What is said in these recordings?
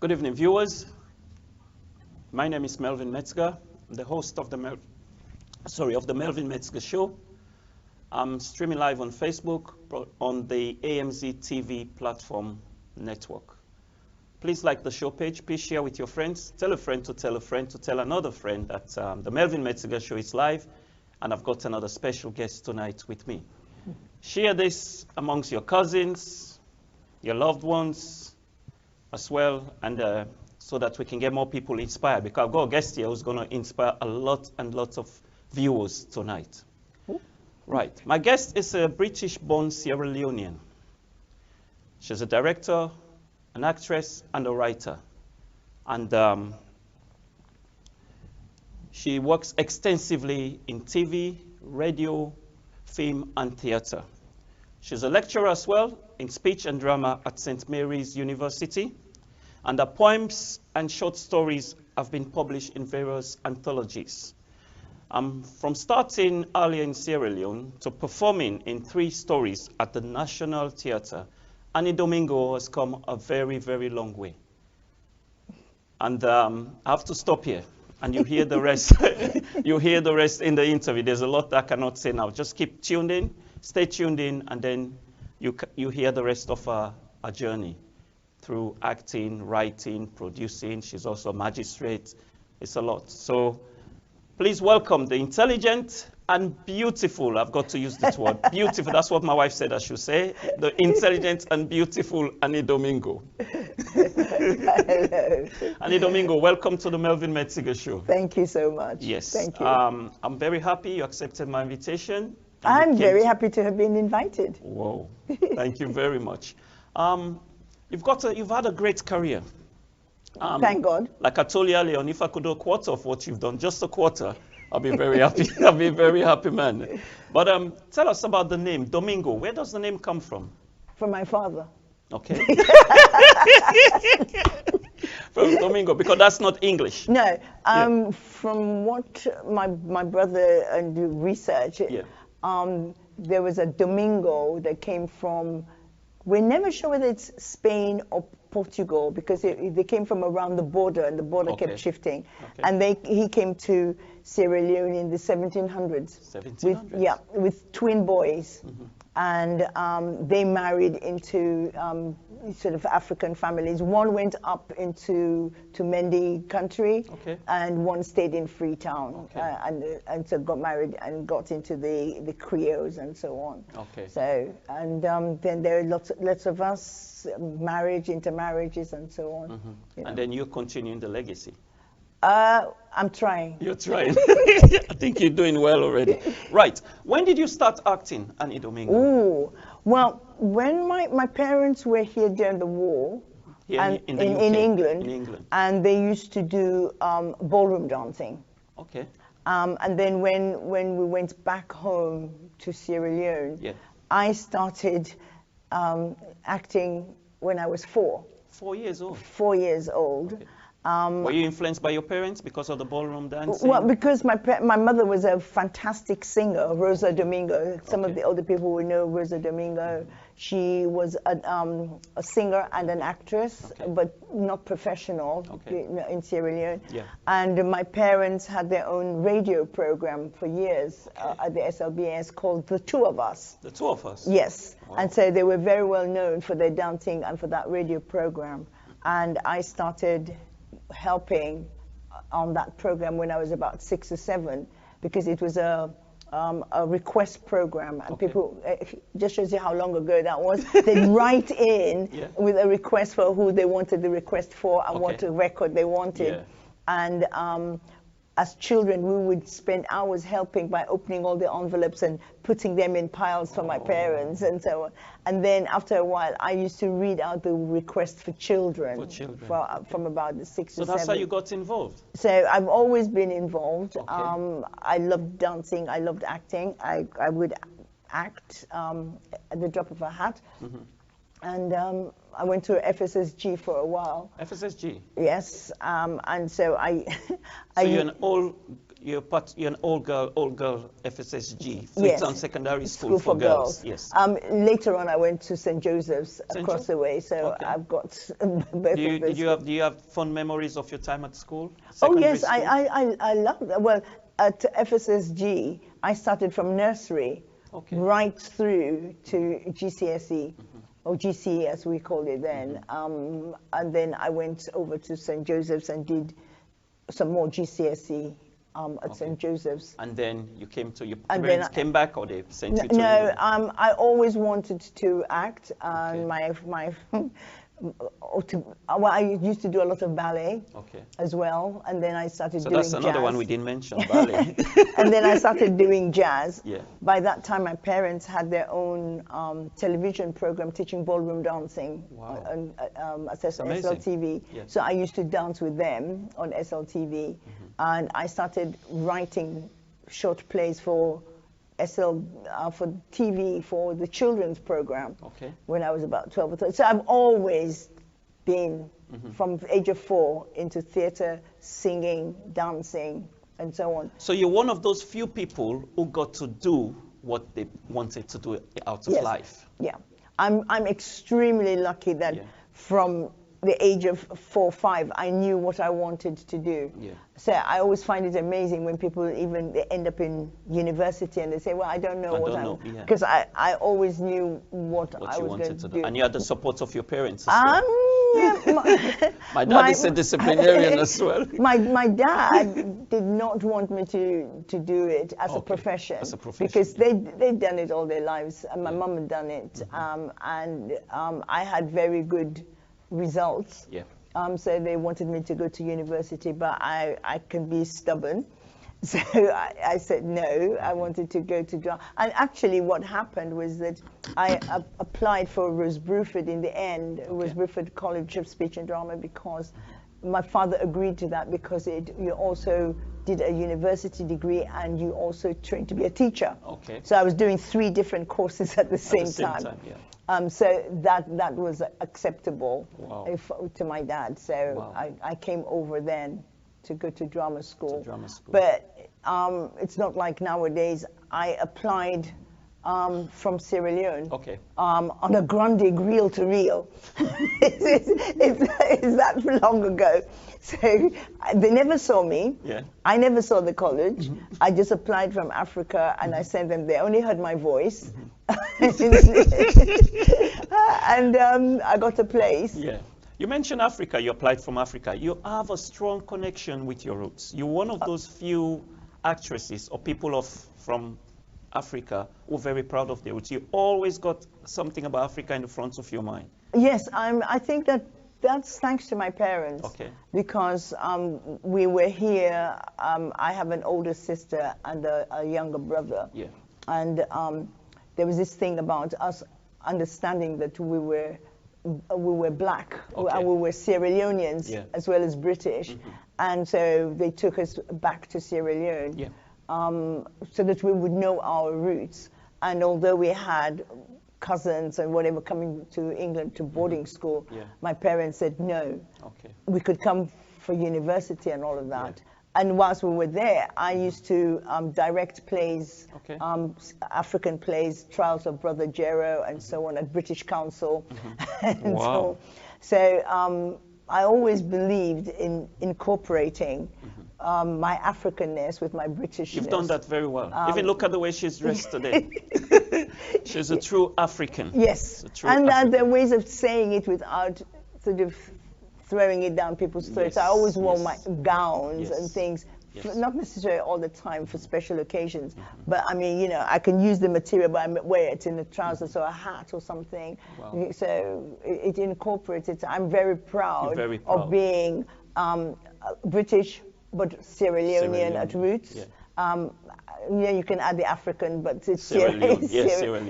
Good evening, viewers. My name is Melvin Metzger. I'm the host of the Melvin Metzger Show. I'm streaming live on Facebook on the AMAZE TV platform network. Please like the show page. Please share with your friends. Tell a friend to tell a friend to tell another friend that the Melvin Metzger Show is live, and I've got another special guest tonight with me. Share this amongst your cousins, your loved ones, as well, and so that we can get more people inspired, because I've got a guest here who's going to inspire a lot and lots of viewers tonight. Ooh. Right. My guest is a British-born Sierra Leonean. She's a director, an actress, and a writer. And she works extensively in TV, radio, film, and theater. She's a lecturer as well in speech and drama at St. Mary's University, and her poems and short stories have been published in various anthologies. From starting earlier in Sierra Leone to performing in 3 stories at the National Theatre, Anni Domingo has come a very, very long way. And I have to stop here, and you hear the rest. You hear the rest in the interview. There's a lot I cannot say now. Just keep tuned in, stay tuned in, and then you hear the rest of our journey through acting, writing, producing. She's also a magistrate. It's a lot. So please welcome the intelligent and beautiful, I've got to use this word, beautiful, that's what my wife said I should say, the intelligent and beautiful Anni Domingo. Hello. Anni Domingo, welcome to the Melvin Metzger Show. Thank you so much. Yes. Thank you. I'm very happy you accepted my invitation. I'm very happy to have been invited. Whoa, thank you very much. You've had a great career. Thank God. Like I told you earlier, if I could do a quarter of what you've done, just a quarter, I'll be very happy. I'll be a very happy man. But tell us about the name, Domingo. Where does the name come from? From my father. Okay. From Domingo, because that's not English. No. From what my brother and the research, there was a Domingo that came from, we're never sure whether it's Spain or Portugal, because they came from around the border, and the border kept shifting. Okay. And he came to Sierra Leone in the 1700s. 1700s? With twin boys. Mm-hmm. And they married into sort of African families. One went up into Mendi country, and one stayed in Freetown, and so got married and got into the Creoles and so on. Okay. So then there are lots of us, intermarriages and so on. Mm-hmm. You know. And then you're continuing the legacy. I'm trying. You're trying. I think you're doing well already. Right. When did you start acting, Anni Domingo? Ooh. Well, when my parents were here during the war, in England, and they used to do ballroom dancing. Okay. And then when we went back home to Sierra Leone, I started acting when I was 4. 4 years old? 4 years old. Okay. Were you influenced by your parents because of the ballroom dancing? Well, because my mother was a fantastic singer, Rosa Domingo. Some of the older people will know Rosa Domingo. She was a singer and an actress, but not professional in Sierra Leone. Yeah. And my parents had their own radio program for years at the SLBS called The Two of Us. The Two of Us? Yes. Wow. And so they were very well known for their dancing and for that radio program. And I started helping on that program when I was about 6 or 7, because it was a request program, and people, just shows you how long ago that was. They'd write in with a request for who they wanted the request for and what record they wanted. And as children, we would spend hours helping by opening all the envelopes and putting them in piles for my parents and so on. And then after a while, I used to read out the request for children, from about the 6 to 7. So that's how you got involved? So I've always been involved. Okay. I loved dancing. I loved acting. I would act at the drop of a hat. And I went to FSSG for a while. FSSG? Yes, and so So you're an all girl FSSG, Freetown Secondary School for girls. Yes. Later on, I went to St. Joseph's across the way, so I've got both of those. Do you have fond memories of your time at school? Oh yes, I love that. Well, at FSSG, I started from nursery right through to GCSE. Or GCE as we called it then, and then I went over to St. Joseph's and did some more GCSE at St. Joseph's. And then you came to, your parents came back, or they sent you to? No, I always wanted to act, and I used to do a lot of ballet as well, and then I started doing jazz. So that's another one we didn't mention, ballet. And then I started doing jazz. Yeah. By that time, my parents had their own television program teaching ballroom dancing on SLTV. Yeah. So I used to dance with them on SLTV, and I started writing short plays for for TV for the children's program when I was about 12 or 13. So I've always been from the age of 4 into theater, singing, dancing, and so on. So you're one of those few people who got to do what they wanted to do out of life. Yeah, I'm extremely lucky that from the age of 4 or 5, I knew what I wanted to do. Yeah. So I always find it amazing when people they end up in university and they say, well, I don't know what I want. Because I always knew what I was going to do. And you had the support of your parents as well. Yeah, my dad is a disciplinarian as well. My dad did not want me to do it as a profession. As a profession. Because they'd done it all their lives. And my mum had done it. I had very good results. Yeah. So they wanted me to go to university, but I can be stubborn. So I said no, I wanted to go to drama. And actually what happened was that I applied for Rose Bruford in the end, Rose Bruford College of Speech and Drama, because my father agreed to that because you also did a university degree and you also trained to be a teacher. Okay. So I was doing 3 different courses at the same time. Yeah. So that was acceptable to my dad. So I came over then to go to drama school. But it's not like nowadays. I applied from Sierra Leone on a Grundig reel-to-reel. it's that long ago. So they never saw me. Yeah. I never saw the college. I just applied from Africa and I sent them. They only heard my voice. And I got a place. Yeah. You mentioned Africa. You applied from Africa. You have a strong connection with your roots. You're one of those few actresses or people from Africa who are very proud of their roots. You always got something about Africa in the front of your mind. Yes, I think that's thanks to my parents. Okay. Because we were here. I have an older sister and a younger brother. Yeah. And there was this thing about us understanding that we were black, and we were Sierra Leoneans as well as British, and so they took us back to Sierra Leone so that we would know our roots. And although we had cousins and whatever coming to England to boarding school, my parents said no. Okay. We could come for university and all of that. And whilst we were there, I used to direct plays, African plays, Trials of Brother Jero, and so on at British Council. And so I always believed in incorporating my Africanness with my Britishness. You've done that very well. Even look at the way she's dressed today. She's a true African. Yes, and there are ways of saying it without sort of throwing it down people's throats. I always wore my gowns and things, not necessarily all the time for special occasions, but I mean, you know, I can use the material, but I wear it in a trousers or a hat or something. Wow. So it incorporates it. I'm very proud of being British, but Sierra Leonean at roots. Yeah. Yeah, you can add the African, but it's Sierra Leone. Yes, Sierra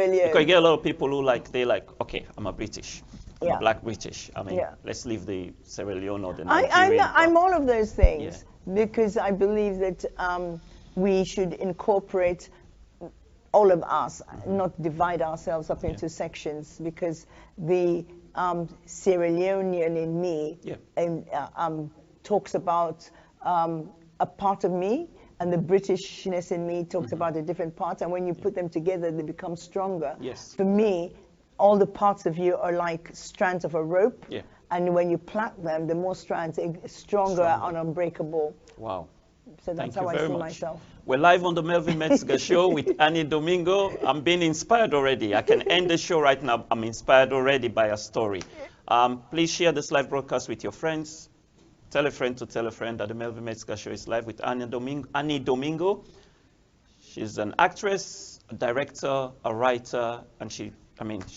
Leone. Because you get a lot of people who okay, I'm a British. I'm Yeah. a black British. I mean, Yeah. let's leave the Sierra Leone or the Nigerian. I'm all of those things because I believe that we should incorporate all of us, not divide ourselves up into sections, because the Sierra Leonean in me talks about a part of me, and the Britishness in me talks about a different part, and when you put them together, they become stronger. Yes. For me, all the parts of you are like strands of a rope, Yeah. and when you plait them, the more strands, stronger and unbreakable. Wow. So that's Thank you how I very see much. myself. We're live on the Melvin Metzger show with Anni Domingo. I'm being inspired already. I can end the show right now. I'm inspired already by a story. Please share this live broadcast with your friends. Tell a friend to tell a friend that the Melvin Metzger show is live with Anni Domingo. She's an actress, a director, a writer, and she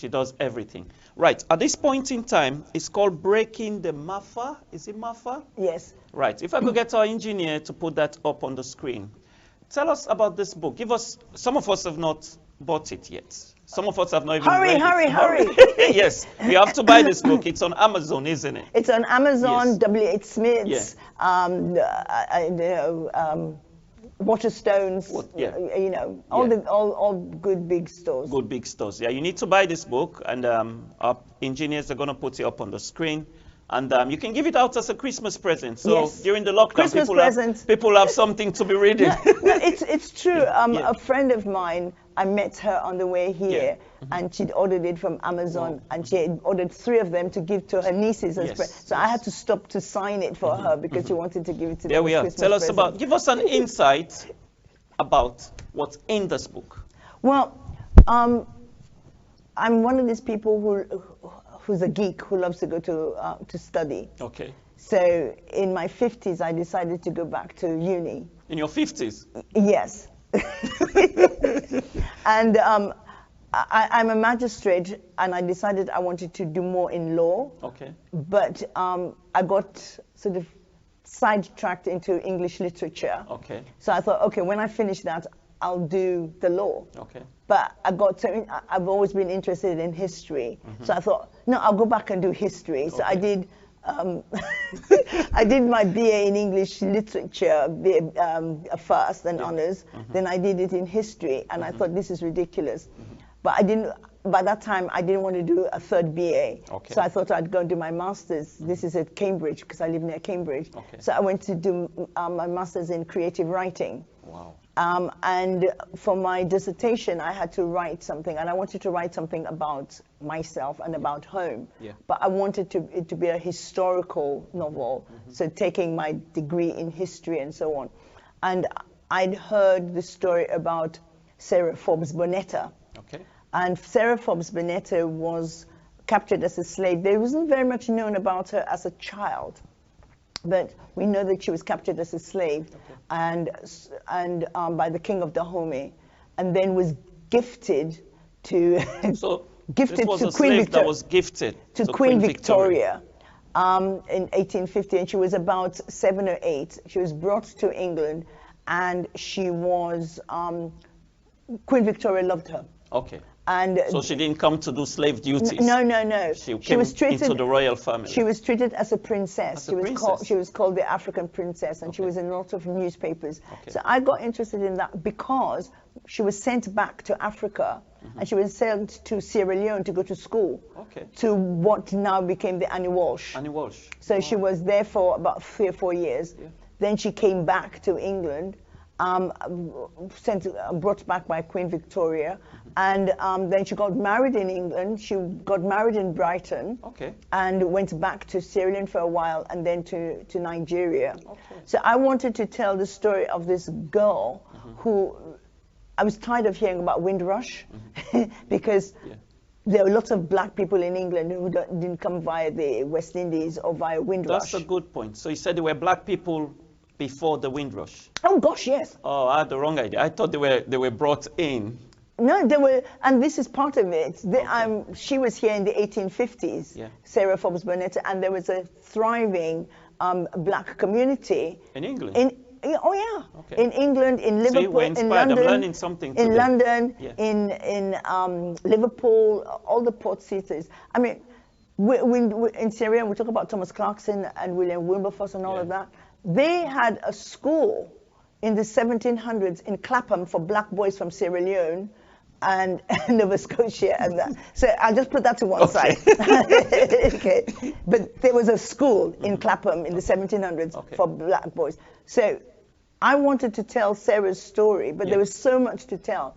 does everything. Right, at this point in time, it's called Breaking the Mafa. Is it Mafa? Yes. Right, if I could get our engineer to put that up on the screen. Tell us about this book. Some of us have not bought it yet. Some of us have not even read it. Hurry. Yes, we have to buy this book. It's on Amazon, isn't it? It's on Amazon, Yes. W.H. Smith's, Waterstones, all good big stores. Good big stores. Yeah, you need to buy this book, and our engineers are going to put it up on the screen. And you can give it out as a Christmas present. So during the lockdown, people have something to be reading. No, it's true. A friend of mine, I met her on the way here, and she'd ordered it from Amazon, and she had ordered 3 of them to give to her nieces as presents. So I had to stop to sign it for her because she wanted to give it to them. There we are. Tell us give us an insight about what's in this book. Well, I'm one of these people who's a geek who loves to go to study. Okay. So in my 50s, I decided to go back to uni. In your 50s? Yes. And I'm a magistrate, and I decided I wanted to do more in law. Okay. But I got sort of sidetracked into English literature. Okay. So I thought, okay, when I finish that, I'll do the law. Okay. But I've always been interested in history. So I thought, no, I'll go back and do history. So I did I did my BA in English literature first and honors. Then I did it in history, and I thought this is ridiculous. But by that time, I didn't want to do a third BA. Okay. So I thought I'd go and do my master's. This is at Cambridge, because I live near Cambridge. Okay. So I went to do my master's in creative writing. Wow. And for my dissertation, I had to write something, and I wanted to write something about myself and about home. Yeah. But I wanted it to be a historical novel, so taking my degree in history and so on. And I'd heard the story about Sarah Forbes Bonetta. Okay. And Sarah Forbes Bonetta was captured as a slave. There wasn't very much known about her as a child, but we know that she was captured as a slave, and by the king of Dahomey, and then was gifted to gifted to Queen Victoria. That was gifted to Queen Victoria in 1850, and she was about 7 or 8. She was brought to England, and she was Queen Victoria loved her. Okay. And so she didn't come to do slave duties. No. She was treated into the royal family. She was treated as a princess. As she was called the African princess, and she was in lots of newspapers. Okay. So I got interested in that because she was sent back to Africa, and she was sent to Sierra Leone to go to school. Okay. To what now became the Annie Walsh. Annie Walsh. So she was there for about 3 or 4 years. Yeah. Then she came back to England. Brought back by Queen Victoria, and then she got married in England. She got married in Brighton, and went back to Sierra Leone for a while, and then to Nigeria. Okay. So I wanted to tell the story of this girl who I was tired of hearing about Windrush because there were lots of black people in England who didn't come via the West Indies or via Windrush. That's a good point. So you said there were black people before the Windrush? Oh gosh, yes. Oh, I had the wrong idea. I thought they were brought in. No, they were, and this is part of it. She was here in the 1850s, Sarah Forbes Bonetta, and there was a thriving black community. In England? Oh yeah, okay. in England, in Liverpool, in London, I'm learning something today. In London, yeah. in Liverpool, all the port cities. I mean, we in Syria, we talk about Thomas Clarkson and William Wilberforce and all of that. They had a school in the 1700s in Clapham for black boys from Sierra Leone and Nova Scotia and that. So I'll just put that to one side. Okay. But there was a school in Clapham in the 1700s for black boys. So I wanted to tell Sarah's story, but there was so much to tell.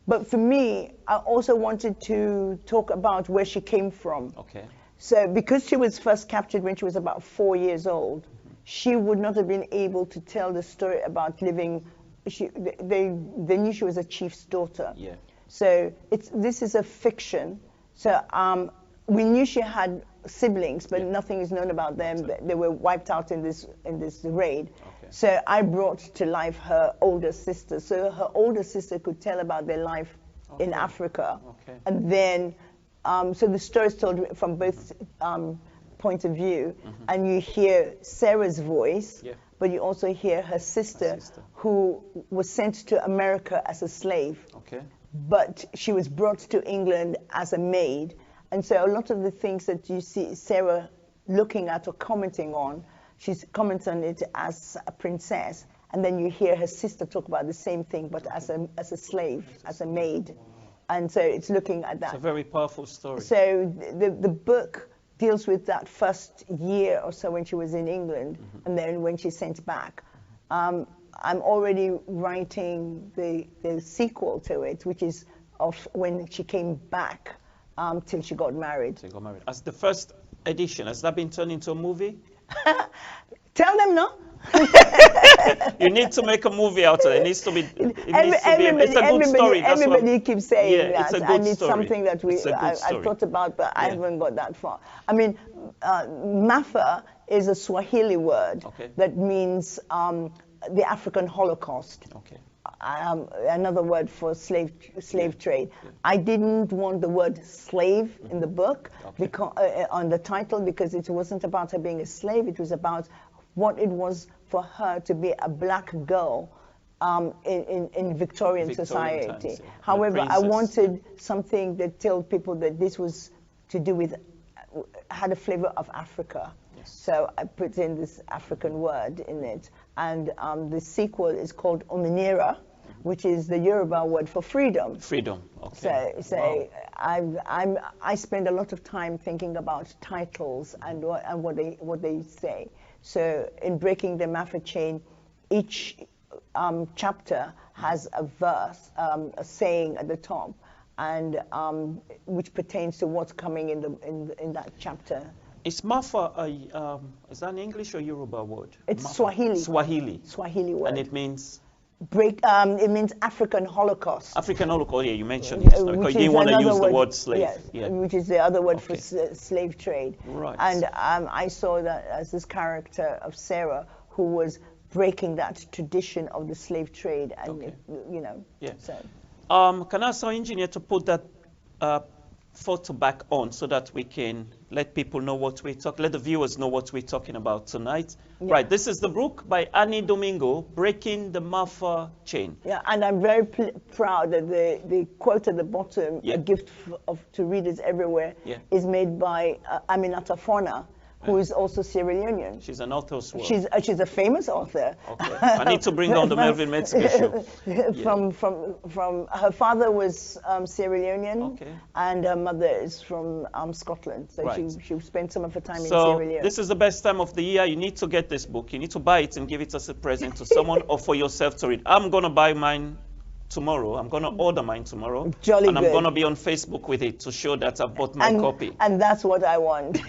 But for me, I also wanted to talk about where she came from. Okay. So because she was first captured when she was about 4 years old, she would not have been able to tell the story about living. They knew she was a chief's daughter. Yeah. So this is a fiction. So we knew she had siblings, but nothing is known about them. They were wiped out in this raid. Okay. So I brought to life her older sister. So her older sister could tell about their life in Africa. Okay. And then, so the story is told from both point of view, and you hear Sarah's voice, but you also hear her sister, who was sent to America as a slave. Okay. But she was brought to England as a maid. And so a lot of the things that you see Sarah looking at or commenting on, she's commenting on it as a princess. And then you hear her sister talk about the same thing, but as a slave, as a maid. And so it's looking at that. It's a very powerful story. So the book deals with that first year or so when she was in England, and then when she's sent back. I'm already writing the sequel to it, which is of when she came back till she got married. She got married. As the first edition, has that been turned into a movie? Tell them no. You need to make a movie out of it. It needs to be. It's a good story. Everybody keeps saying that, it's a good and it's story. Something that I thought about, but I haven't got that far. I mean, Mafa is a Swahili word that means the African Holocaust. Okay. Another word for slave trade. I didn't want the word slave in the book because, on the title, because it wasn't about her being a slave. It was about what it was for her to be a black girl in Victorian society. Times, However, I wanted something that told people that this was to do with, had a flavor of Africa. Yes. So I put in this African word in it. And the sequel is called Ominira, which is the Yoruba word for freedom. Freedom, okay. So I spend a lot of time thinking about titles and what they say. So in Breaking the Mafa Chain, each chapter has a verse, a saying at the top, and which pertains to what's coming in that chapter. Is Mafa is that an English or Yoruba word? It's Mafa. Swahili. Swahili word. And it means? It means African Holocaust. African Holocaust, yeah, you mentioned it. Because you didn't want to use the word slave. Yes, yeah. Which is the other word for slave trade. Right. And I saw that as this character of Sarah, who was breaking that tradition of the slave trade. And, you know. Yeah. So. Can I ask our engineer to put that photo back on so that we can let people know what let the viewers know what we're talking about tonight. Yeah. Right, this is the book by Anni Domingo, Breaking the Mafa Chain. Yeah, and I'm very proud that the quote at the bottom, a gift to readers everywhere, is made by Aminata Fona, who is also Sierra Leonean. She's an author as well. She's a famous author. Okay. I need to bring on the Melvin Metzger show. From her father was Sierra Leonean, and her mother is from Scotland. So she spent some of her time in Sierra Leone. This is the best time of the year. You need to get this book. You need to buy it and give it as a present to someone or for yourself to read. I'm going to buy mine tomorrow. I'm going to order mine tomorrow. Jolly and good. I'm going to be on Facebook with it to show that I've bought my copy. And that's what I want.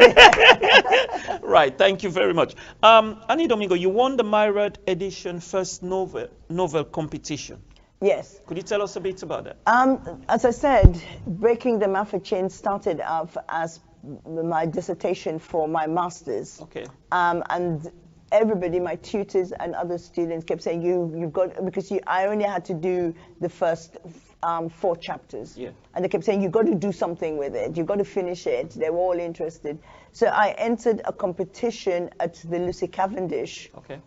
Right. Thank you very much. Anni Domingo, you won the Myriad Edition first novel competition. Yes. Could you tell us a bit about that? As I said, Breaking the Mafa Chain started off as my dissertation for my master's. Okay. And everybody, my tutors and other students kept saying, you've got, because I only had to do the first 4 chapters. Yeah. And they kept saying, you've got to do something with it. You've got to finish it. They were all interested. So I entered a competition at the Lucy Cavendish, Okay.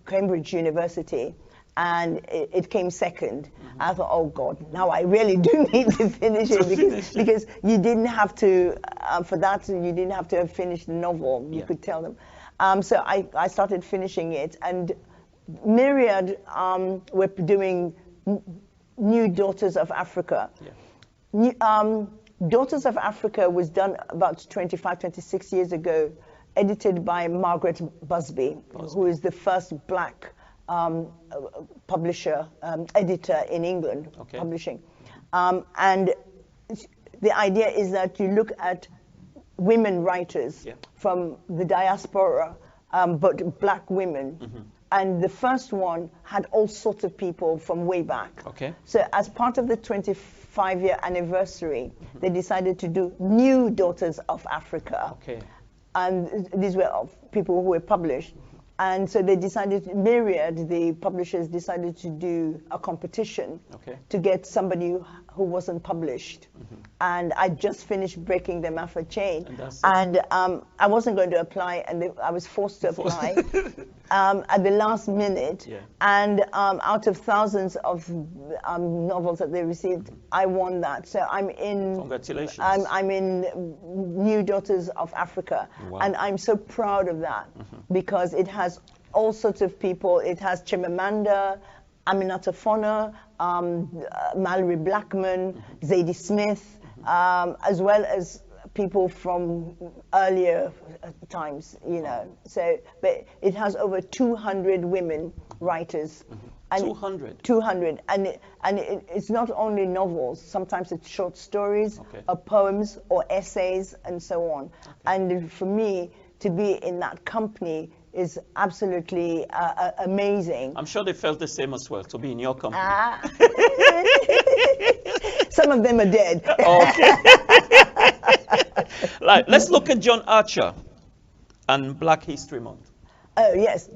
Cambridge University, and it came second. I thought, oh God, now I really do need to finish it because you didn't have to, for that, you didn't have to have finished the novel. You could tell them. So I started finishing it, and Myriad were doing New Daughters of Africa. Yeah. Daughters of Africa was done about 25, 26 years ago, edited by Margaret Busby, who is the first black publisher, editor in England, publishing. And the idea is that you look at women writers from the diaspora, but black women. And the first one had all sorts of people from way back. So as part of the 25-year anniversary, they decided to do New Daughters of Africa. And these were people who were published. And so they decided, Myriad, the publishers, decided to do a competition to get somebody who wasn't published. And I just finished Breaking the Mafia Chain. And I wasn't going to apply, and I was forced to apply at the last minute. And out of thousands of novels that they received, I won that. So I'm in... Congratulations. I'm in New Daughters of Africa. And I'm so proud of that because it has all sorts of people. It has Chimamanda, Aminata Fona, Mallory Blackman, Zadie Smith, as well as people from earlier times, you know. So, but it has over 200 women writers. And 200? 200. And it's not only novels. Sometimes it's short stories, or poems, or essays, and so on. And for me, to be in that company is absolutely amazing. I'm sure they felt the same as well, to be in your company. Some of them are dead. Like, let's look at John Archer and Black History Month. Oh, yes.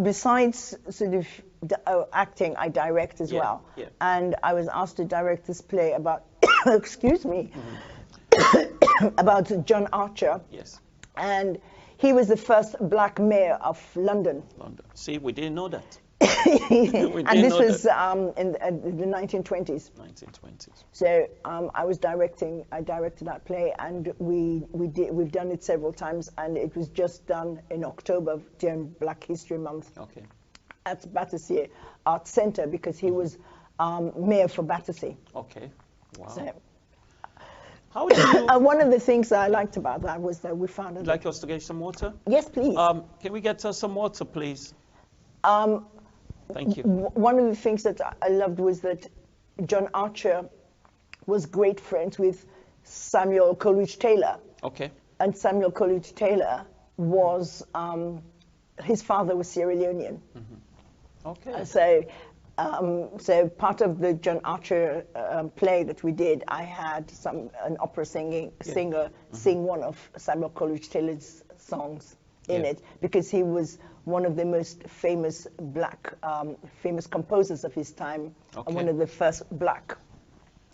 Besides sort of acting, I direct as well. And I was asked to direct this play about, excuse me, about John Archer. And he was the first black mayor of London. See, we didn't know that. And this was in the 1920s. 1920s. So I directed that play, and we've done it several times, and it was just done in October during Black History Month at Battersea Arts Centre, because he was mayor for Battersea. Wow. So, how did you... one of the things that I liked about that was that we found... Would you like us to get some water? Yes, please. Can we get some water, please? Thank you. One of the things that I loved was that John Archer was great friends with Samuel Coleridge Taylor. And Samuel Coleridge Taylor was, his father was Sierra Leonean. So part of the John Archer play that we did, I had an opera singer sing one of Samuel Coleridge Taylor's songs in it, because he was one of the most famous black, famous composers of his time, and one of the first black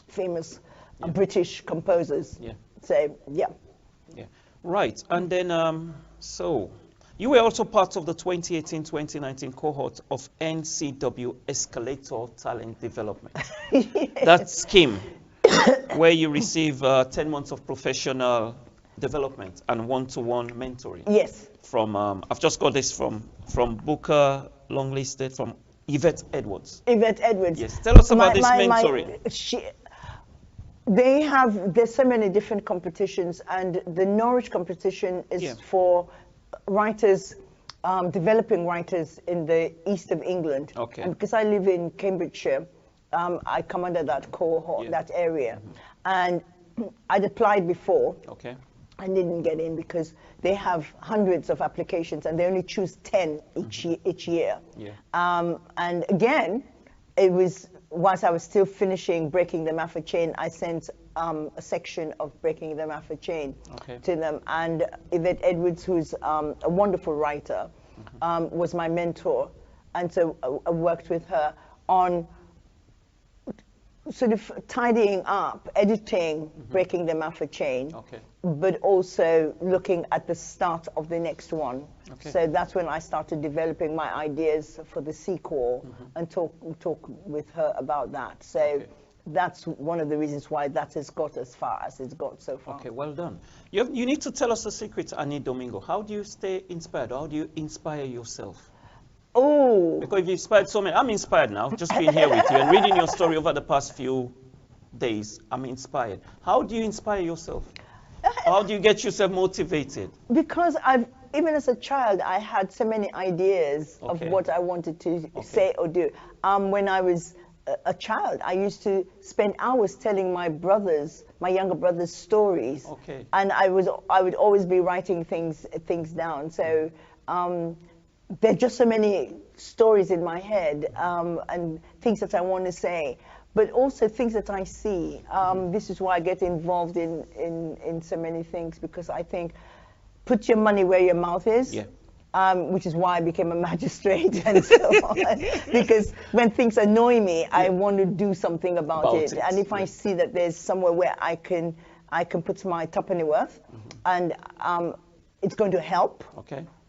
famous British composers. So, Right, and then, so, you were also part of the 2018-2019 cohort of NCW Escalator Talent Development. That scheme where you receive 10 months of professional development and one-to-one mentoring. From, I've just got this from Booker, longlisted, from Yvette Edwards. Yvette Edwards. Yes, tell us about this mentoring. There's so many different competitions, and the Norwich competition is for writers, developing writers in the east of England. And because I live in Cambridgeshire, I come under that cohort, that area. And I'd applied before. I didn't get in because they have hundreds of applications and they only choose 10 each year. And again, it was, whilst I was still finishing Breaking the Mafia Chain, I sent a section of Breaking the Mafia Chain to them. And Yvette Edwards, who's a wonderful writer, was my mentor. And so I worked with her on sort of tidying up, editing, breaking them off a chain, but also looking at the start of the next one. So that's when I started developing my ideas for the sequel and talk with her about that. So that's one of the reasons why that has got as far as it's got so far. Okay, well done. You need to tell us a secret, Anni Domingo. How do you stay inspired? How do you inspire yourself? Oh, because you've inspired so many. I'm inspired now, just being here with you and reading your story over the past few days. I'm inspired. How do you inspire yourself? How do you get yourself motivated? Because even as a child, I had so many ideas of what I wanted to say or do. When I was a child, I used to spend hours telling my younger brothers, stories. And I would always be writing things down. So there are just so many stories in my head and things that I want to say, but also things that I see. This is why I get involved in so many things, because I think put your money where your mouth is, which is why I became a magistrate and so on. Because when things annoy me, I want to do something about it. And if I see that there's somewhere where I can put my tuppenny worth and it's going to help,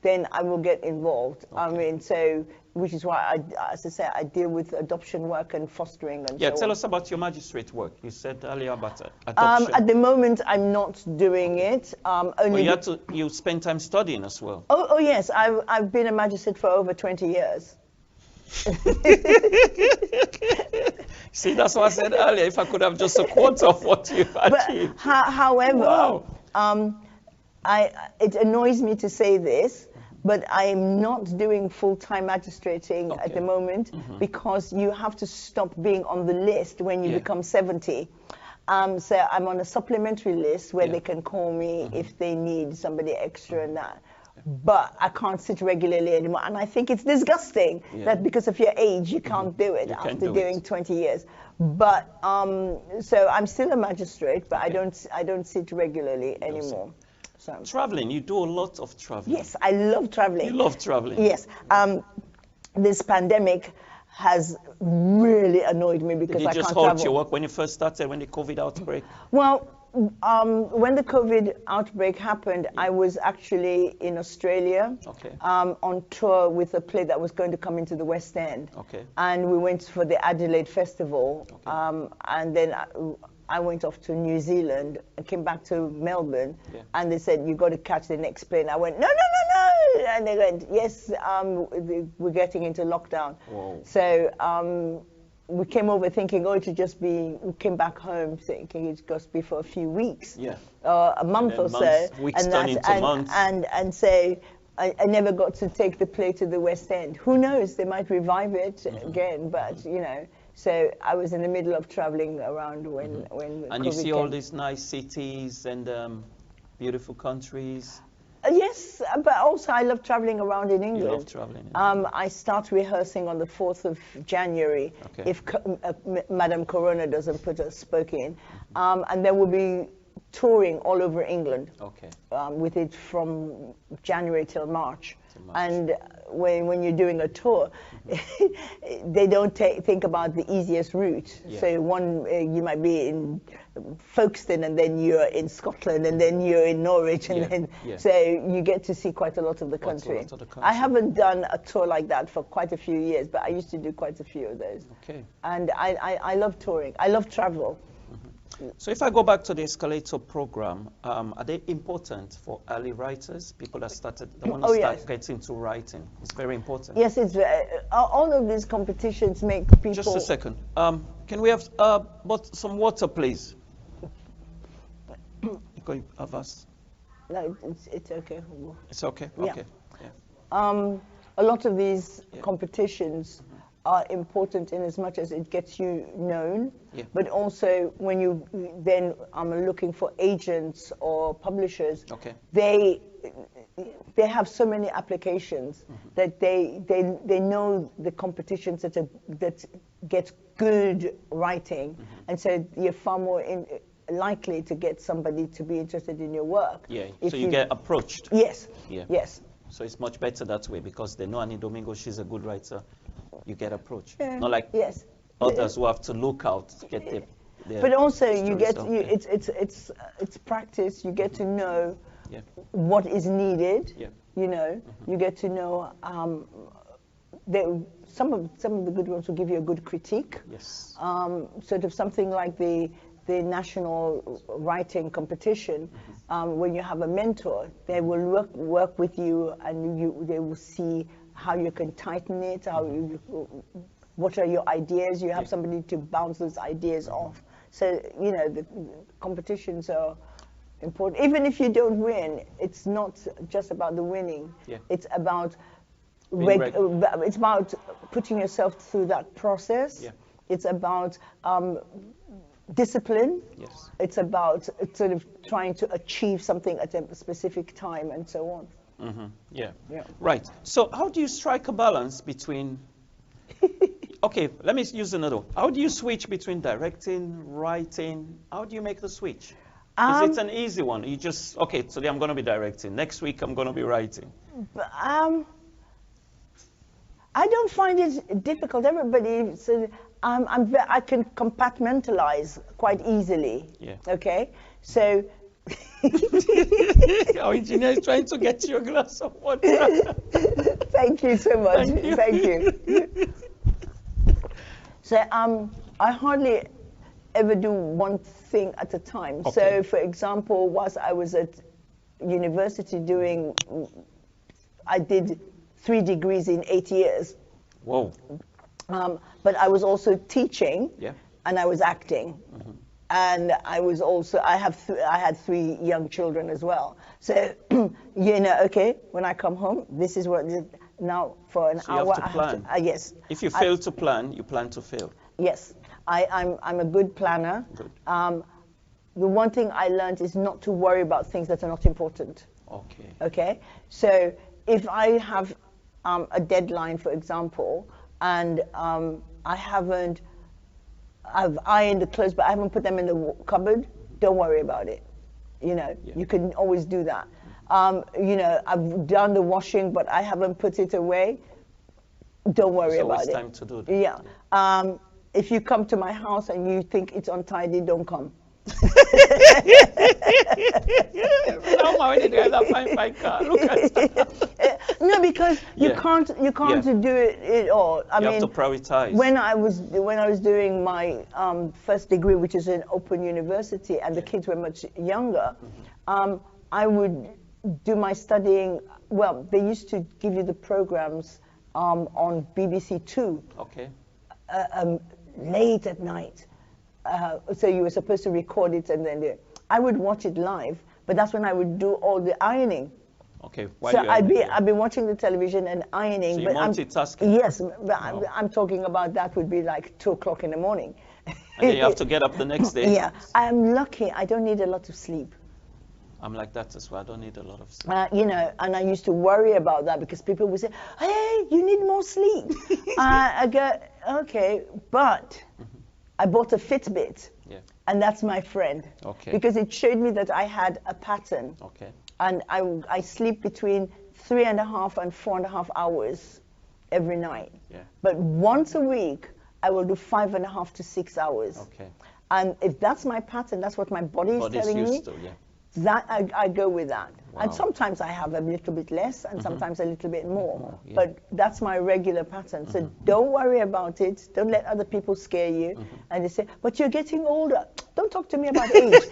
then I will get involved. I mean, so, which is why, as I say, I deal with adoption work and fostering and so on. Tell us about your magistrate work. You said earlier about adoption. At the moment, I'm not doing it. Only you spend time studying as well. Oh yes, I've been a magistrate for over 20 years. See, that's what I said earlier. If I could have just a quarter of what you've achieved. However, it annoys me to say this, but I'm not doing full-time magistrating at the moment because you have to stop being on the list when you become 70. So I'm on a supplementary list where they can call me if they need somebody extra and that. But I can't sit regularly anymore. And I think it's disgusting that because of your age, you can't do it after doing 20 years. But, so I'm still a magistrate, but I don't sit regularly anymore. So. Traveling, you do a lot of traveling. Yes, I love traveling. You love traveling. Yes. This pandemic has really annoyed me because I can't travel. Did you just halt your work when you first started, when the COVID outbreak? Well, when the COVID outbreak happened, I was actually in Australia on tour with a play that was going to come into the West End. And we went for the Adelaide Festival. And then I went off to New Zealand and came back to Melbourne, and they said, you got to catch the next plane. I went, no. And they went, yes, we're getting into lockdown. Whoa. So we came over thinking, we came back home thinking it'd just be for a few weeks, a month or so. And so I never got to take the play to the West End. Who knows, they might revive it again, but you know. So I was in the middle of traveling around when and you see all these nice cities and beautiful countries. Yes, but also I love traveling around in England. You love traveling. I start rehearsing on the 4th of January if Madame Corona doesn't put a spoke in. And then we'll be touring all over England with it from January till March. And when you're doing a tour, they don't think about the easiest route. So you might be in Folkestone, and then you're in Scotland, and then you're in Norwich, and then so you get to see quite a lot of the country. I haven't done a tour like that for quite a few years, but I used to do quite a few of those. And I love touring. I love travel. So if I go back to the Escalator program, are they important for early writers, people that want to start getting into writing? It's very important. Yes, it's all of these competitions make people... Just a second. Can we have some water, please? You have us? No, it's okay. It's okay? Yeah. Okay. A lot of these competitions are important in as much as it gets you known, but also when you then looking for agents or publishers, they have so many applications that they know the competitions that get good writing, and so you're far more likely to get somebody to be interested in your work. So you get approached. Yes. Yes. So it's much better that way because they know Anni Domingo, she's a good writer. you get approached. Yeah. Not like yes. others who have to look out to get their but also you stories get out you, there. it's practice. You get to know Yeah. what is needed. Yeah. You know, you get to know some of the good ones will give you a good critique. Yes. Sort of something like the national writing competition, when you have a mentor, they will work with you, and they will see how you can tighten it, what are your ideas. You have somebody to bounce those ideas off. So, you know, the competitions are important. Even if you don't win, it's not just about the winning. Yeah. It's about it's about putting yourself through that process. Yeah. It's about discipline. Yes. It's about sort of trying to achieve something at a specific time and so on. Yeah. Yeah. Right. So how do you strike a balance between... Okay, let me use another one. How do you switch between directing, writing? How do you make the switch? Is it an easy one? You just, okay, today I'm going to be directing. Next week I'm going to be writing. I don't find it difficult. Everybody, I can compartmentalize quite easily. Yeah. Okay, so. Our engineer is trying to get you a glass of water. Thank you so much. Thank you. So I hardly ever do one thing at a time. Okay. So, for example, whilst I was at university I did 3 degrees in 8 years. Whoa. But I was also teaching, and I was acting, and I was also I had 3 young children as well. So you know, okay, when I come home, this is what now for an hour. You have to plan. Yes. If you fail to plan, you plan to fail. Yes, I'm a good planner. Good. The one thing I learned is not to worry about things that are not important. Okay. Okay, so if I have a deadline, for example, and I've ironed the clothes, but I haven't put them in the cupboard, don't worry about it. You know, you can always do that. You know, I've done the washing, but I haven't put it away, don't worry about it. It's always time to do that. Yeah. If you come to my house and you think it's untidy, don't come. No, because you can't do it all. I mean, have to prioritize. When I was doing my first degree, which is in Open University, and the kids were much younger, I would do my studying. Well, they used to give you the programs on BBC Two. Okay. Late at night. So you were supposed to record it, and then I would watch it live, but that's when I would do all the ironing. Okay. So I'd be watching the television and ironing. So you're multitasking. Yes, but I'm talking about that would be like 2 o'clock in the morning. And then you have to get up the next day. Yeah, I'm lucky. I don't need a lot of sleep. I'm like that as well. I don't need a lot of sleep. You know, and I used to worry about that because people would say, "Hey, you need more sleep." I go, "Okay," but I bought a Fitbit, and that's my friend. Okay. Because it showed me that I had a pattern. Okay. And I sleep between 3.5 and 4.5 hours every night. Yeah. But once a week, I will do 5.5 to 6 hours. Okay. And if that's my pattern, that's what my body is telling me. That I go with that. Wow. And sometimes I have a little bit less, and sometimes a little bit more. But that's my regular pattern. So don't worry about it. Don't let other people scare you. And they say, "But you're getting older." Don't talk to me about age.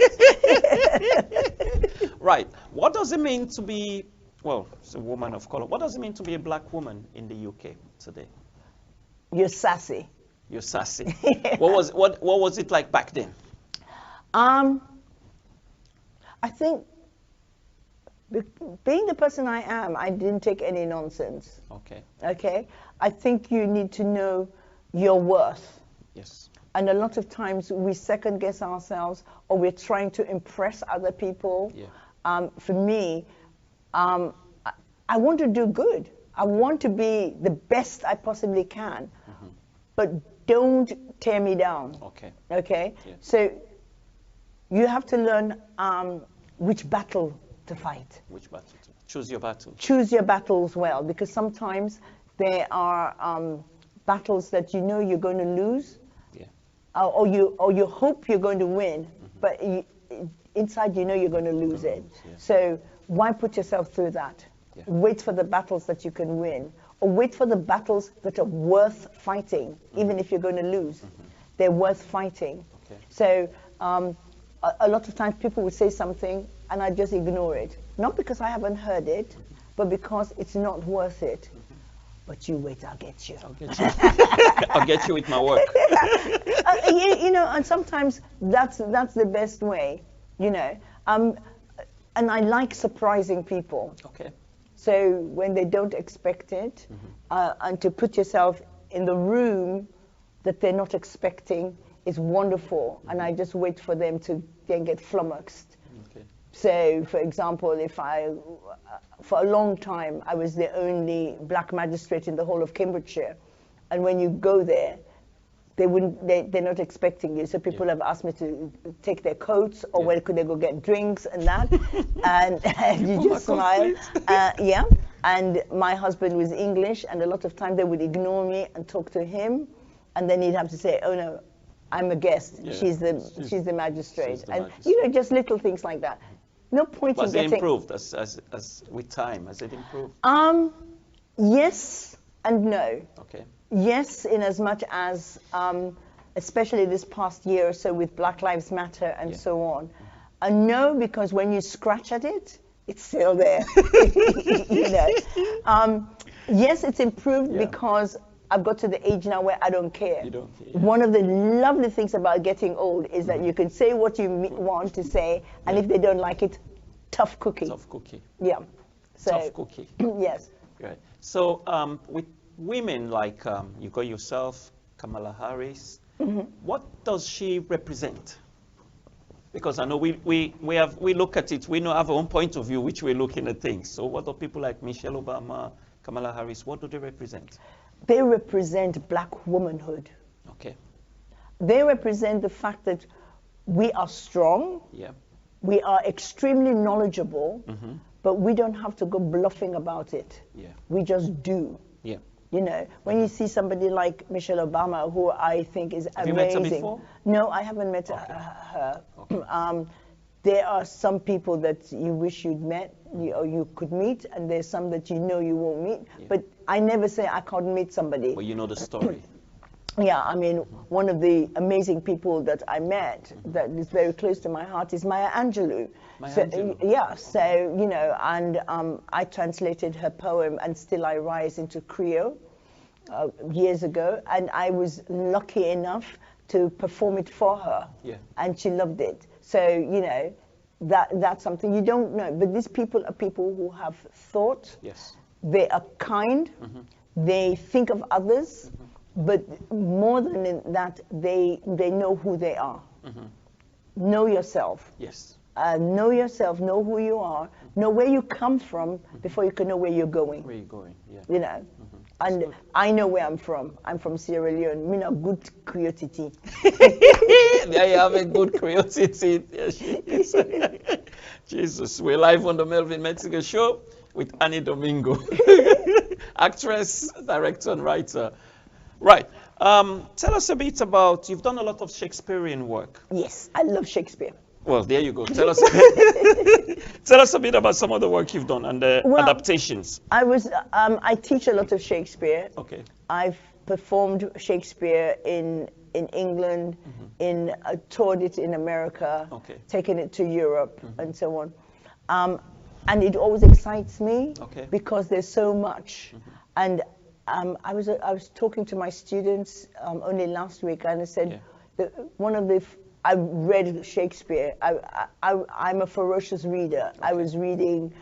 Right. What does it mean to be, well, it's a woman of color. What does it mean to be a black woman in the UK today? You're sassy. You're sassy. What was it like back then? I think being the person I am, I didn't take any nonsense. Okay. Okay? I think you need to know your worth. Yes. And a lot of times we second guess ourselves, or we're trying to impress other people. Yeah. For me, I want to do good. I want to be the best I possibly can. But don't tear me down. Okay. Okay? Yeah. So you have to learn which battle to fight. Which battle? Choose your battle. Choose your battles well, because sometimes they are battles that you know you're going to lose, or you hope you're going to win, but inside you know you're going to lose it. So why put yourself through that? Wait for the battles that you can win, or wait for the battles that are worth fighting, even if you're going to lose. They're worth fighting. So a lot of times people will say something and I just ignore it. Not because I haven't heard it, but because it's not worth it. But you wait, I'll get you. I'll get you. I'll get you with my work. You know, and sometimes that's the best way, you know. And I like surprising people. Okay. So when they don't expect it, and to put yourself in the room that they're not expecting is wonderful. And I just wait for them to then get flummoxed. Okay. So, for example, if for a long time, I was the only black magistrate in the whole of Cambridgeshire. And when you go there, they're not expecting you. So people have asked me to take their coats, or where could they go get drinks and that. And you just smile. And my husband was English, and a lot of time they would ignore me and talk to him. And then he'd have to say, oh no, I'm a guest. She's the magistrate. And you know, just little things like that. No point in getting... Has it improved as with time? Has it improved? Yes and no. Okay. Yes, in as much as, especially this past year or so with Black Lives Matter and so on. And no, because when you scratch at it, it's still there. You know. Yes, it's improved because I've got to the age now where I don't care. You don't care. One of the lovely things about getting old is that you can say what you want to say, and if they don't like it, tough cookie. Tough cookie. Yeah. So, tough cookie. Yes. Right. So with women like you got yourself, Kamala Harris, what does she represent? Because I know we look at it, we know have our own point of view which we're looking at things. So what do people like Michelle Obama, Kamala Harris, what do they represent? They represent black womanhood. Okay. They represent the fact that we are strong. Yeah. We are extremely knowledgeable, but we don't have to go bluffing about it. Yeah. We just do. Yeah. You know, when you see somebody like Michelle Obama, who I think is amazing. Have you met her before? No, I haven't met her. Okay. There are some people that you wish you'd met, or you could meet, and there's some that you know you won't meet. Yeah. But I never say I can't meet somebody. Well, you know the story. Yeah, I mean, one of the amazing people that I met that is very close to my heart is Maya Angelou. Yeah, so, you know, and I translated her poem, And Still I Rise, into Creole years ago, and I was lucky enough to perform it for her. Yeah. And she loved it. So, you know, that's something you don't know. But these people are people who have thought. Yes. They are kind. They think of others. But more than that, they know who they are. Know yourself. Yes. Know yourself, know who you are, know where you come from before you can know where you're going. Where you're going, yeah. You know. And I know where I'm from. I'm from Sierra Leone. Me not good creativity. There you have a good creativity. Jesus, we're live on the Melvin Metzger Show with Anni Domingo, actress, director, and writer. Right. Tell us a bit about, you've done a lot of Shakespearean work. Yes, I love Shakespeare. Well, there you go. Tell us, tell us a bit about some of the work you've done and the adaptations. I teach a lot of Shakespeare. Okay. I've performed Shakespeare in England, toured it in America, taken it to Europe, and so on. And it always excites me because there's so much. And I was talking to my students only last week, and I said that I read Shakespeare. I'm a ferocious reader. I was reading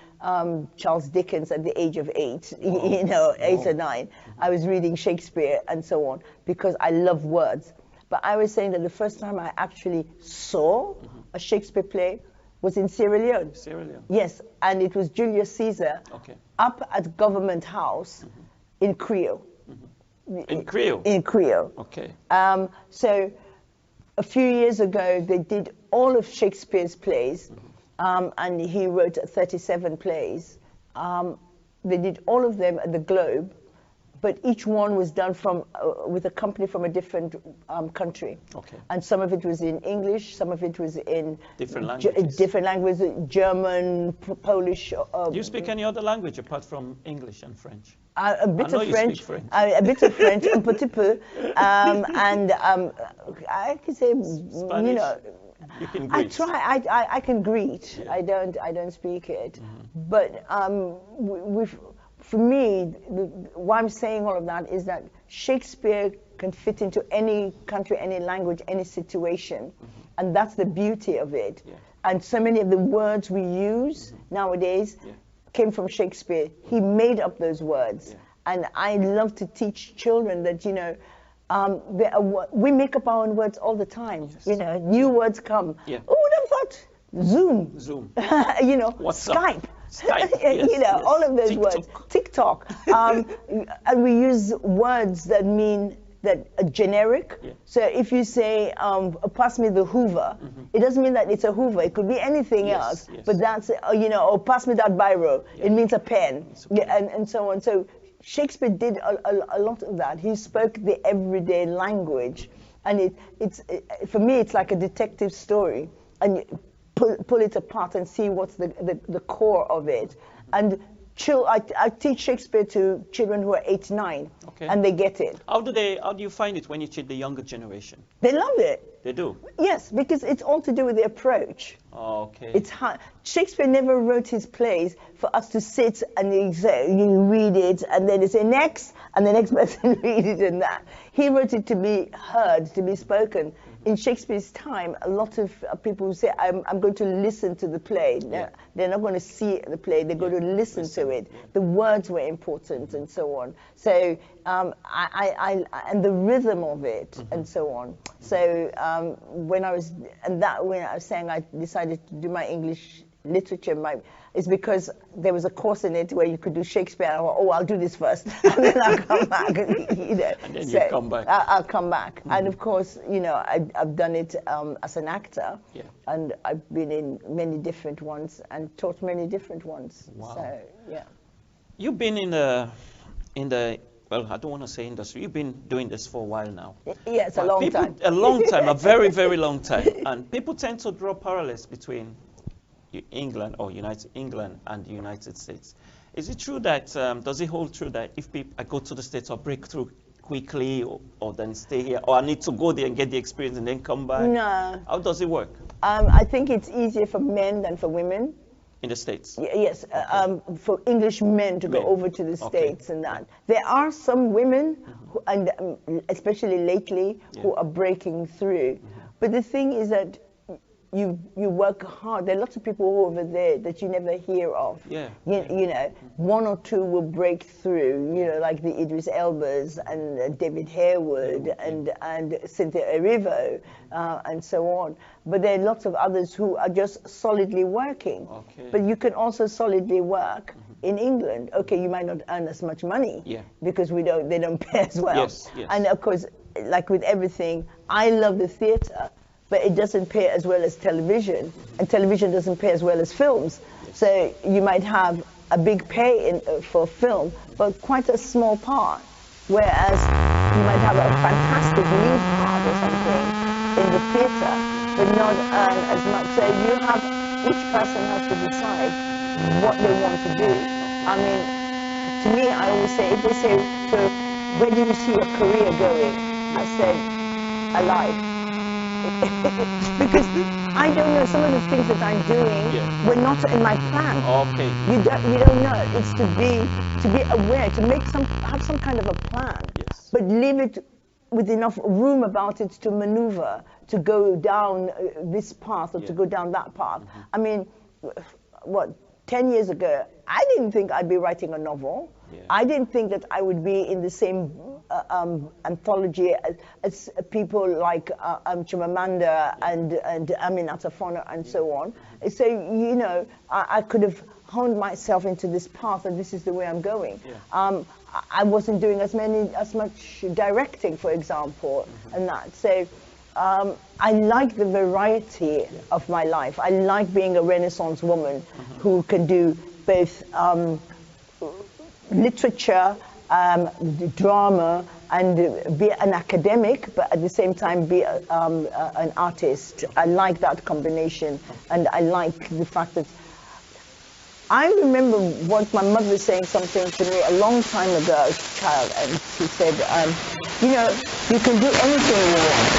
Charles Dickens at the age of 8, you know, 8 or 9. I was reading Shakespeare and so on because I love words. But I was saying that the first time I actually saw a Shakespeare play was in Sierra Leone. Sierra Leone. Yes, and it was Julius Caesar up at Government House in Creole. In Creole? In Creole. Okay. So a few years ago, they did all of Shakespeare's plays, and he wrote 37 plays. They did all of them at the Globe. but each one was done from with a company from a different country. Okay. And some of it was in English, some of it was in different languages. Different languages, German, Polish. Do you speak any other language apart from English and French? A bit of French, a bit of French, un petit peu, and I can say, Spanish? you know, you can greet. I try. I can greet. Yeah. I don't speak it, but for me, why I'm saying all of that is that Shakespeare can fit into any country, any language, any situation, and that's the beauty of it. Yeah. And so many of the words we use nowadays. Yeah. Came from Shakespeare. He made up those words. Yeah. And I love to teach children that, you know, we make up our own words all the time. Yes. You know, new words come. Yeah. Who would have thought? Zoom. Zoom. You know, What's Skype. Up? Skype. Yes, you know, yes. all of those TikTok. words. TikTok. And we use words that mean that are generic. Yeah. So if you say, pass me the Hoover, it doesn't mean that it's a Hoover. It could be anything else. Yes. But that's, you know, or pass me that biro. Yeah. It means a pen. Yeah, and so on. So Shakespeare did a lot of that. He spoke the everyday language. And for me, it's like a detective story. And you pull it apart and see what's the core of it. And I teach Shakespeare to children who are 8, 9, okay. And they get it. How do you find it when you teach the younger generation? They love it. They do? Yes, because it's all to do with the approach. Oh, okay. It's hard. Shakespeare never wrote his plays for us to sit and you read it and then they say next, and the next person read it and that. He wrote it to be heard, to be spoken. In Shakespeare's time, a lot of people say, I'm going to listen to the play. Yeah. They're not going to see the play, they're going to listen to it. Yeah. The words were important and so on. So, and the rhythm of it and so on. So, when I was saying I decided to do my English literature, it's because there was a course in it where you could do Shakespeare. And I thought, I'll do this first, and then I'll come back. You know, and then you come back. I'll come back. And of course, you know, I've done it as an actor, and I've been in many different ones and taught many different ones. Wow. So, yeah. You've been in the well, I don't want to say industry. You've been doing this for a while now. Yes, a long time. A long time, a very, very long time. And people tend to draw parallels between England and the United States. Is it true that, does it hold true that if I go to the States or break through quickly or then stay here, or I need to go there and get the experience and then come back? No. How does it work? I think it's easier for men than for women. In the States? Yes, okay. For English men to go over to the States and that. There are some women, who, and especially lately, who are breaking through. But the thing is that you work hard. There are lots of people over there that you never hear of. Yeah. You know, one or two will break through, you know, like the Idris Elbas and David Harewood and Cynthia Erivo and so on. But there are lots of others who are just solidly working. Okay. But you can also solidly work in England. Okay, you might not earn as much money because they don't pay as well. Yes, yes. And of course, like with everything, I love the theatre, but it doesn't pay as well as television, and television doesn't pay as well as films. So you might have a big pay for film, but quite a small part, whereas you might have a fantastic lead part or something in the theatre, but not earn as much. So each person has to decide what they want to do. I mean, to me, I always say, if they say, so where do you see your career going? I said, alive. Because I don't know, some of the things that I'm doing were not in my plan. Okay. You don't know. It's to be aware, to have some kind of a plan, but leave it with enough room about it to maneuver, to go down this path or to go down that path. I mean, 10 years ago, I didn't think I'd be writing a novel. I didn't think that I would be in the same anthology as people like Chimamanda and Aminata Fona and so on. So, you know, I could have honed myself into this path and this is the way I'm going. I wasn't doing as much directing, for example, and that. So I like the variety of my life. I like being a Renaissance woman who can do both literature, drama, and be an academic, but at the same time be an artist. I like that combination, and I like the fact that I remember what my mother saying something to me a long time ago as a child, and she said, you know, you can do anything you want.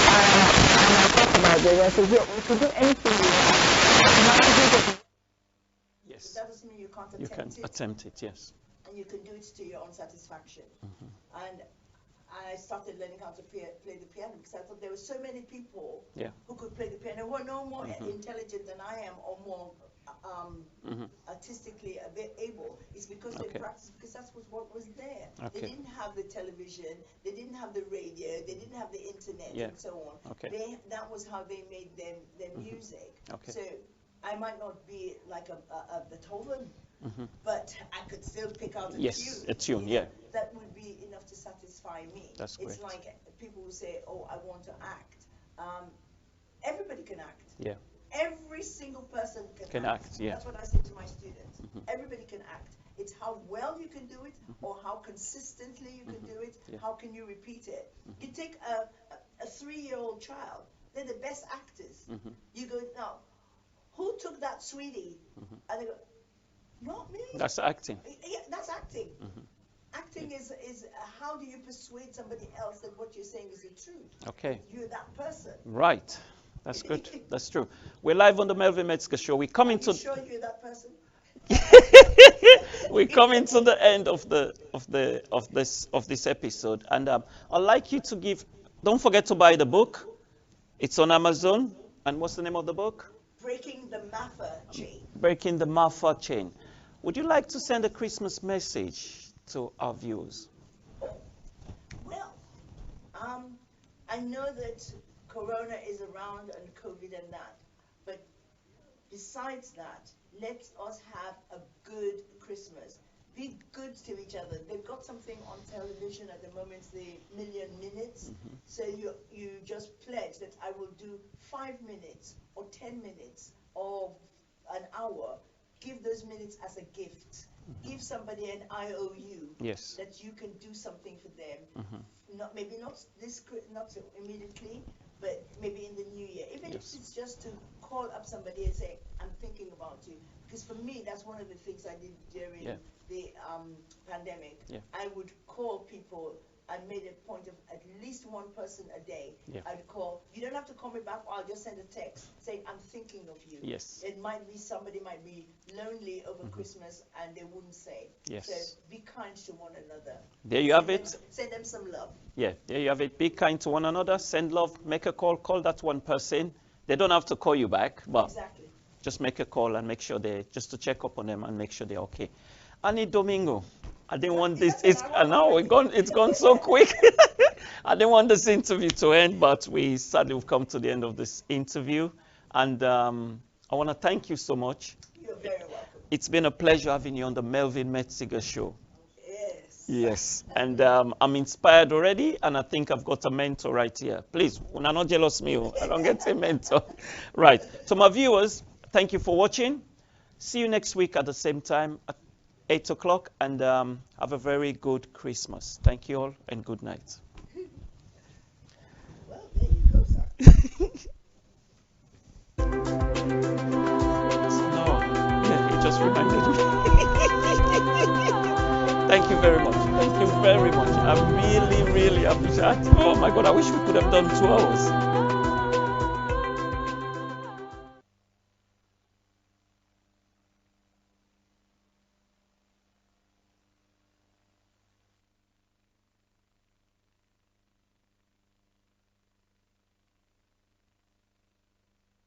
And I thought about it, and I said, yeah, you can do anything you want. Yes. That doesn't mean you can't attempt it. You can attempt it, yes. And you can do it to your own satisfaction. And I started learning how to play the piano because I thought there were so many people who could play the piano who were no more intelligent than I am or more artistically a bit able. It's because they practiced, because that's what was there. They didn't have the television, they didn't have the radio, they didn't have the internet and so on. That was how they made their music. So I might not be like a Beethoven, but I could still pick out a tune. Yes, a tune, yeah. That would be enough to satisfy me. That's great. It's like people who say, oh, I want to act. Everybody can act. Yeah. Every single person can act. Yeah. That's what I say to my students. Everybody can act. It's how well you can do it, or how consistently you can do it. How can you repeat it? You take a 3-year-old child. They're the best actors. You go, now, who took that sweetie? And they go, not me. That's acting. Yeah, that's acting. Acting is how do you persuade somebody else that what you're saying is the truth? Okay. You're that person. Right. That's good. That's true. We're live on the Melvin Metzger Show. We're coming to. Are you sure you're that person? We're coming to the end of this episode, and I'd like you to give. Don't forget to buy the book. It's on Amazon. And what's the name of the book? Breaking the Mafia Chain. Breaking the Mafia Chain. Would you like to send a Christmas message to our viewers? Well, I know that Corona is around and COVID and that, but besides that, let us have a good Christmas. Be good to each other. They've got something on television at the moment, the Million Minutes. So you just pledge that I will do 5 minutes or 10 minutes or an hour. Give those minutes as a gift. Give somebody an IOU that you can do something for them. Maybe not immediately, but maybe in the new year. Even if it's just to call up somebody and say, I'm thinking about you. Because for me, that's one of the things I did during the pandemic. I would call people. I made a point of at least one person a day. I'd call. You don't have to call me back, or I'll just send a text saying, I'm thinking of you. It might be somebody might be lonely over Christmas and they wouldn't say. So be kind to one another. There you have it. Send them some love. Yeah, there you have it. Be kind to one another. Send love. Make a call. Call that one person. They don't have to call you back, but just make a call and make sure just to check up on them and make sure they're okay. Anni Domingo, I didn't want this. Now it's gone so quick. I didn't want this interview to end, but we sadly have come to the end of this interview. And I want to thank you so much. You're very welcome. It's been a pleasure having you on the Melvin Metzger Show. Yes. And I'm inspired already, and I think I've got a mentor right here. Please, when I'm not jealous me, I don't get a mentor. Right. So my viewers, thank you for watching. See you next week at the same time at 8 o'clock, and have a very good Christmas. Thank you all, and good night. Well, there you go, sir. It just reminded me. Thank you very much. Thank you very much. I really, really appreciate it. Oh my God, I wish we could have done 2 hours.